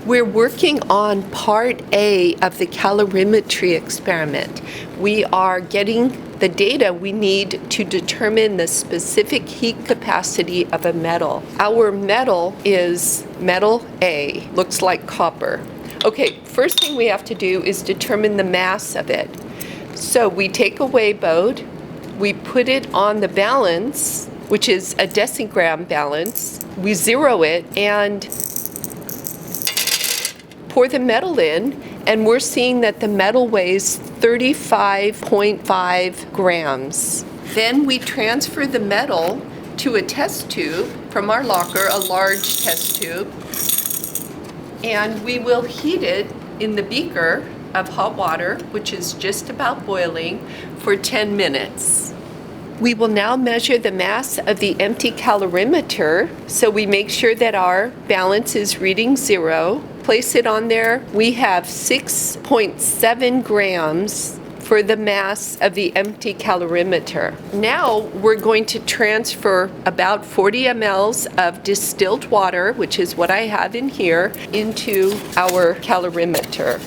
We're working on part A of the calorimetry experiment. We are getting the data we need to determine the specific heat capacity of a metal. Our metal is metal A, looks like copper. Okay, first thing we have to do is determine the mass of it. So we take a weigh boat, we put it on the balance, which is a decigram balance. We zero it and pour the metal in, and we're seeing that the metal weighs 35.5 grams. Then we transfer the metal to a test tube from our locker, a large test tube, and we will heat it in the beaker of hot water, which is just about boiling, for 10 minutes. We will now measure the mass of the empty calorimeter, so we make sure that our balance is reading 0. Place it on there. We have 6.7 grams for the mass of the empty calorimeter. Now we're going to transfer about 40 mLs of distilled water, which is what I have in here, into our calorimeter.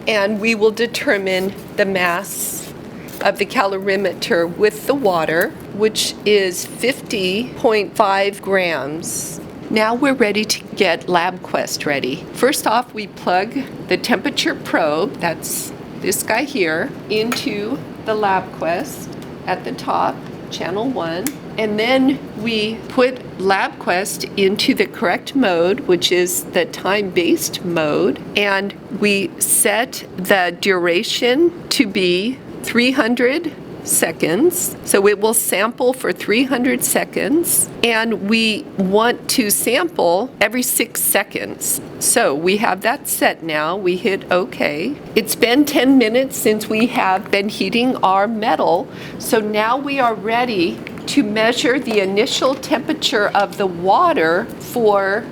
And we will determine the mass of the calorimeter with the water, which is 50.5 grams. Now we're ready to get LabQuest ready. First off, we plug the temperature probe, that's this guy here, into the LabQuest at the top, channel 1. And then we put LabQuest into the correct mode, which is the time-based mode, and we set the duration to be 300 seconds. So it will sample for 300 seconds, and we want to sample every 6 seconds. So we have that set now. We hit OK. It's been 10 minutes since we have been heating our metal, so now we are ready to measure the initial temperature of the water for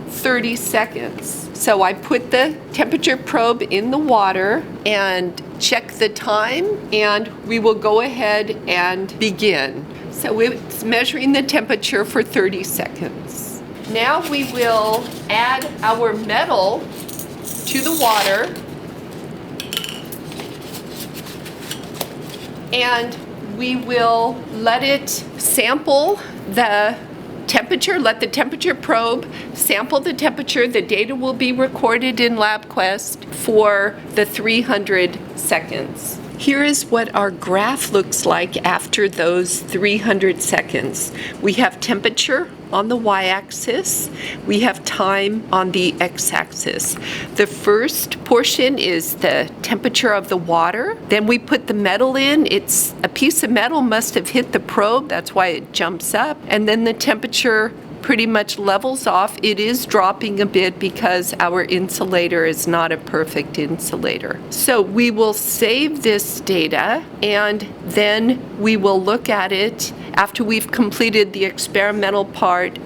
30 seconds. So I put the temperature probe in the water and check the time, and we will go ahead and begin. So it's measuring the temperature for 30 seconds. Now we will add our metal to the water, and we will let it sample the temperature, let the temperature probe sample the temperature. The data will be recorded in LabQuest for the 300 seconds. Here is what our graph looks like after those 300 seconds. We have temperature on the y-axis. We have time on the x-axis. The first portion is the temperature of the water. Then we put the metal in. It's a piece of metal must have hit the probe. That's why it jumps up. And then the temperature pretty much levels off. It is dropping a bit because our insulator is not a perfect insulator. So we will save this data, and then we will look at it after we've completed the experimental part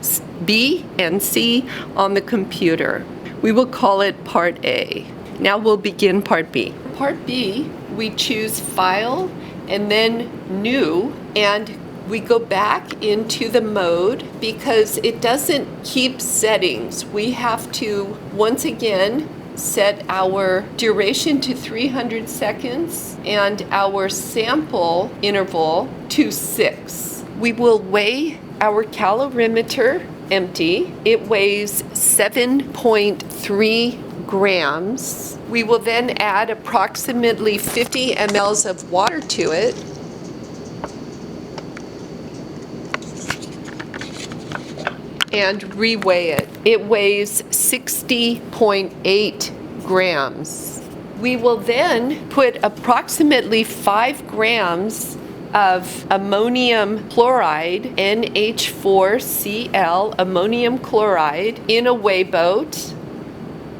B and C on the computer. We will call it part A. Now we'll begin part B. Part B, we choose File and then New, and we go back into the mode because it doesn't keep settings. We have to, once again, set our duration to 300 seconds and our sample interval to 6. We will weigh our calorimeter empty. It weighs 7.3 grams. We will then add approximately 50 mLs of water to it. And reweigh it. It weighs 60.8 grams. We will then put approximately 5 grams of ammonium chloride, NH4Cl, ammonium chloride, in a weigh boat,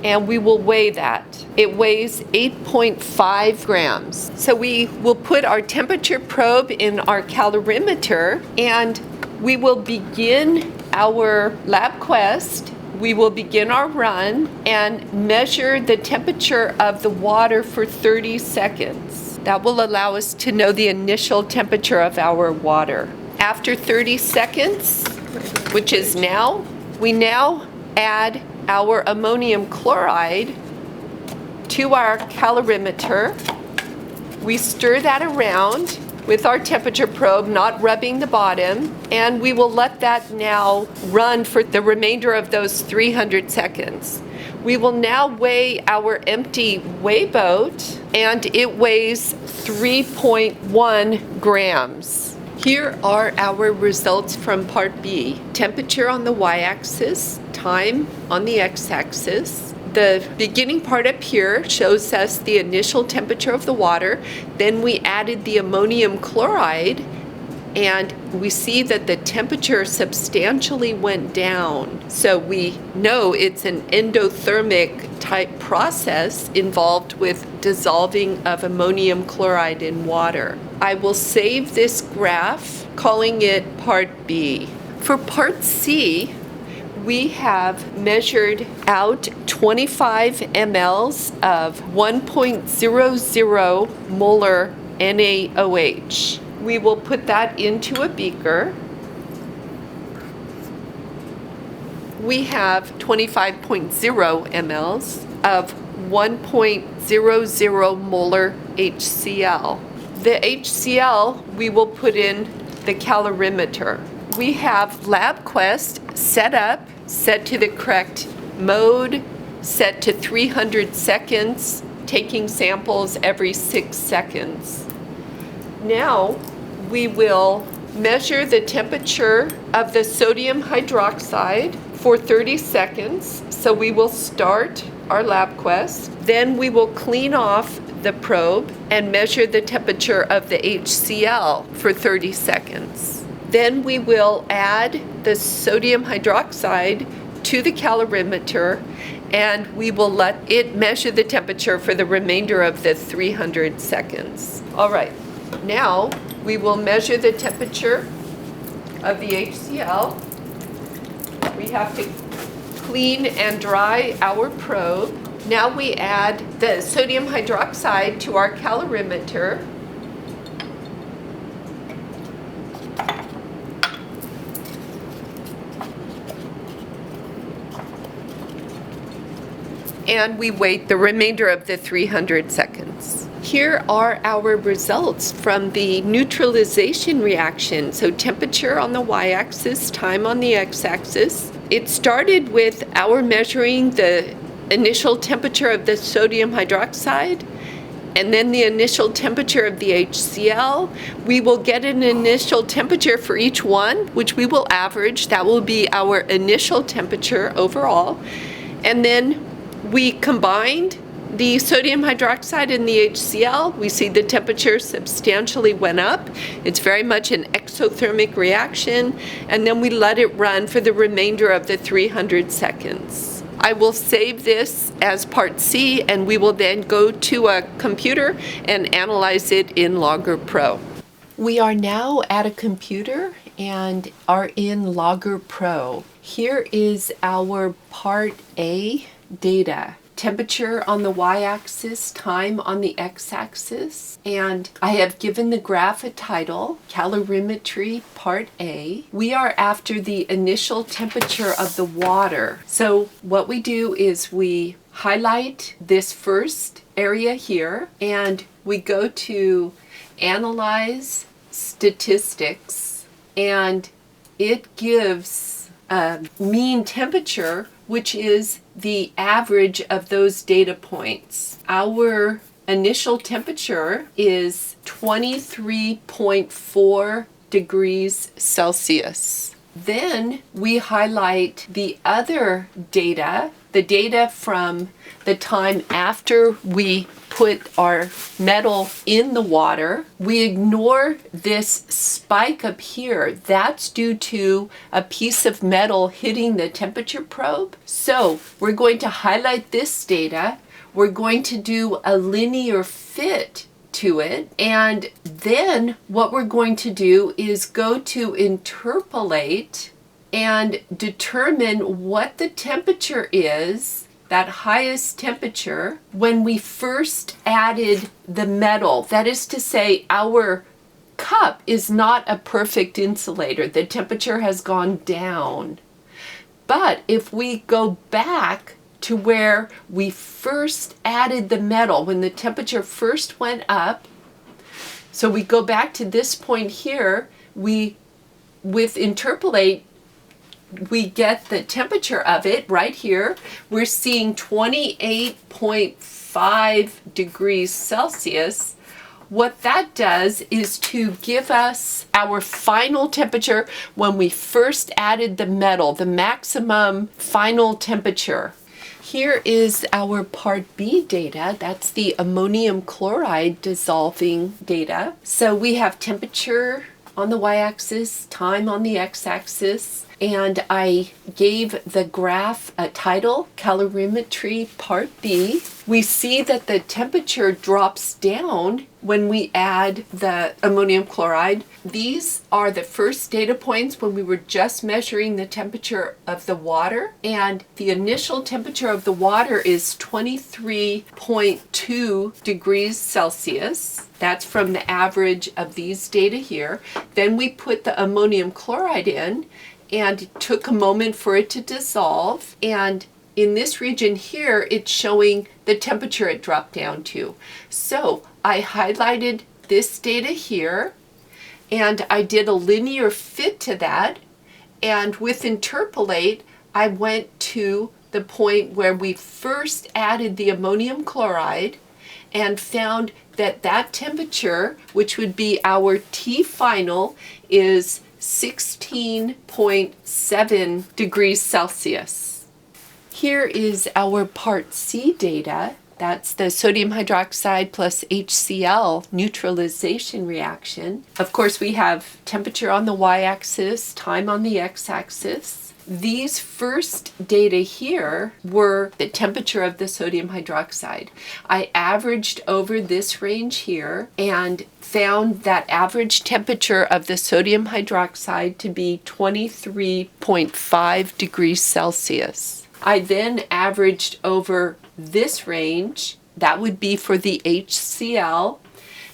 and we will weigh that. It weighs 8.5 grams. So we will put our temperature probe in our calorimeter, and we will begin our LabQuest. We will begin our run and measure the temperature of the water for 30 seconds. That will allow us to know the initial temperature of our water. After 30 seconds, which is now, we now add our ammonium chloride to our calorimeter. We stir that around with our temperature probe, not rubbing the bottom, and we will let that now run for the remainder of those 300 seconds. We will now weigh our empty weigh boat, and it weighs 3.1 grams. Here are our results from part B. Temperature on the y-axis, time on the x-axis. The beginning part up here shows us the initial temperature of the water. Then we added the ammonium chloride, and we see that the temperature substantially went down. So we know it's an endothermic type process involved with dissolving of ammonium chloride in water. I will save this graph, calling it part B. For part C, we have measured out 25 mLs of 1.00 molar NaOH. We will put that into a beaker. We have 25.0 mLs of 1.00 molar HCl. The HCl we will put in the calorimeter. We have LabQuest set up, set to the correct mode, set to 300 seconds, taking samples every 6 seconds. Now we will measure the temperature of the sodium hydroxide for 30 seconds. So we will start our LabQuest. Then we will clean off the probe and measure the temperature of the HCl for 30 seconds. Then we will add the sodium hydroxide to the calorimeter, and we will let it measure the temperature for the remainder of the 300 seconds. All right, now we will measure the temperature of the HCl. We have to clean and dry our probe. Now we add the sodium hydroxide to our calorimeter. And we wait the remainder of the 300 seconds. Here are our results from the neutralization reaction. So temperature on the y-axis, time on the x-axis. It started with our measuring the initial temperature of the sodium hydroxide, and then the initial temperature of the HCl. We will get an initial temperature for each one, which we will average. That will be our initial temperature overall. And then we combined the sodium hydroxide and the HCl. We see the temperature substantially went up. It's very much an exothermic reaction. And then we let it run for the remainder of the 300 seconds. I will save this as part C, and we will then go to a computer and analyze it in Logger Pro. We are now at a computer and are in Logger Pro. Here is our part A data. Temperature on the y-axis, time on the x-axis, and I have given the graph a title, Calorimetry Part A. We are after the initial temperature of the water. So what we do is we highlight this first area here, and we go to Analyze Statistics, and it gives a mean temperature, which is the average of those data points. Our initial temperature is 23.4 degrees Celsius. Then we highlight the other data, the data from the time after we put our metal in the water. We ignore this spike up here. That's due to a piece of metal hitting the temperature probe. So we're going to highlight this data. We're going to do a linear fit to it. And then what we're going to do is go to interpolate and determine what the temperature is, that highest temperature, when we first added the metal. That is to say, our cup is not a perfect insulator. The temperature has gone down. But if we go back to where we first added the metal, when the temperature first went up, so we go back to this point here, with interpolate, we get the temperature of it right here. We're seeing 28.5 degrees Celsius. What that does is to give us our final temperature when we first added the metal, the maximum final temperature. Here is our Part B data. That's the ammonium chloride dissolving data. So we have temperature on the y-axis, time on the x-axis, and I gave the graph a title, Calorimetry Part B. We see that the temperature drops down when we add the ammonium chloride. These are the first data points when we were just measuring the temperature of the water, and the initial temperature of the water is 23.2 degrees Celsius. That's from the average of these data here. Then we put the ammonium chloride in, and it took a moment for it to dissolve. And in this region here, it's showing the temperature it dropped down to. So I highlighted this data here, and I did a linear fit to that. And with interpolate, I went to the point where we first added the ammonium chloride and found that that temperature, which would be our T final, is 16.7 degrees Celsius. Here is our Part C data. That's the sodium hydroxide plus HCl neutralization reaction. Of course, we have temperature on the y-axis, time on the x-axis. These first data here were the temperature of the sodium hydroxide. I averaged over this range here and found that average temperature of the sodium hydroxide to be 23.5 degrees Celsius. I then averaged over this range, that would be for the HCl,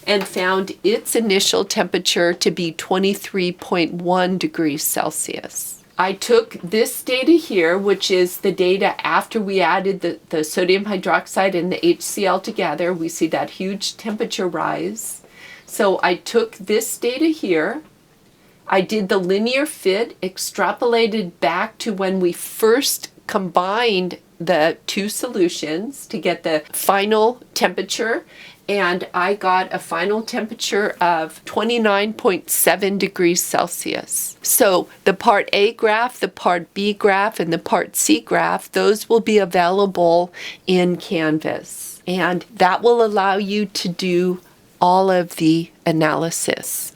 and found its initial temperature to be 23.1 degrees Celsius. I took this data here, which is the data after we added the sodium hydroxide and the HCl together. We see that huge temperature rise. So I took this data here, I did the linear fit, extrapolated back to when we first combined the two solutions to get the final temperature, and I got a final temperature of 29.7 degrees Celsius. So the Part A graph, the Part B graph, and the Part C graph, those will be available in Canvas, and that will allow you to do all of the analysis.